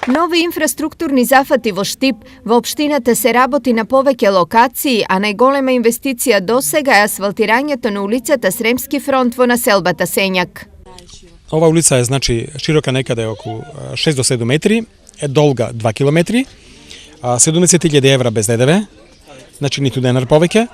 Нови инфраструктурни зафати во Штип, во општината се работи на повеќе локации, а најголема инвестиција досега е асфалтирањето на улицата Сремски фронт во населбата Сењак. Ова улица е широка некаде околу 6 до 7 метри, е долга 2 километри, 70.000 евра без ДДВ, ниту денар повеќе.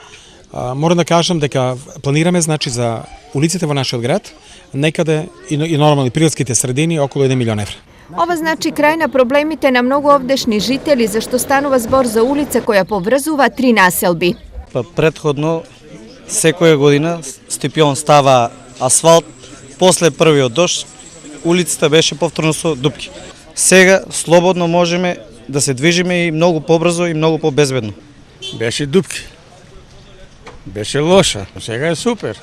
Морам да кажам дека планираме за улиците во нашиот град некаде и нормални приградските средини околу 1 милион евра. Ова значи крај на проблемите на многу овдешни жители, зашто станува збор за улица која поврзува 3 населби. Претходно, секоја година Стипион става асфалт, после првиот дожд, улицата беше повторно со дупки. Сега слободно можеме да се движиме и многу побрзо и многу побезбедно. Беше дупки. Беше лоша, сега е супер.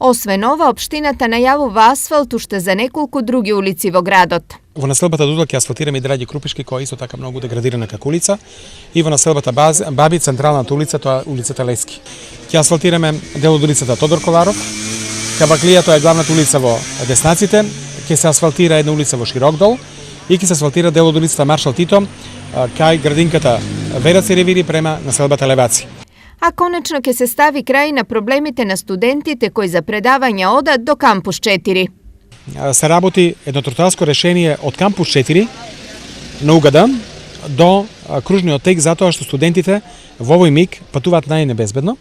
Освен ова, општината најавува асфалт уште за неколку други улици во градот. Во населбата Дудла ќе асфалтираме и Драѓи Крупишки, која исто така многу деградирана како улица, и во населбата Баби, централната улица, тоа е улицата Лески. Ќе асфалтираме дел од улицата Тодор Коларов, Кабаклија, тоа е главната улица во Деснаците, ќе се асфалтира една улица во Широкдол и ќе се асфалтира дел од улицата Маршал Тито кај градинката Вераци Ревири према населбата Леваци. А конечно ќе се стави крај на проблемите на студентите кои за предавања одат до кампус 4. Се работи едно тротоарско решение од кампус 4 на Угада до кружниот тек, затоа што студентите во овој миг патуваат најнебезбедно.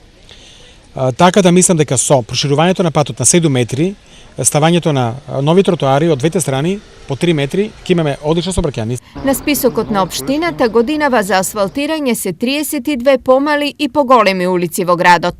Така да мислам дека со проширувањето на патот на 7 метри, ставањето на нови тротоари од двете страни по 3 метри, ќе имаме одлична сообраќајност. На списокот на општината годинава за асфалтирање се 32 помали и поголеми улици во градот.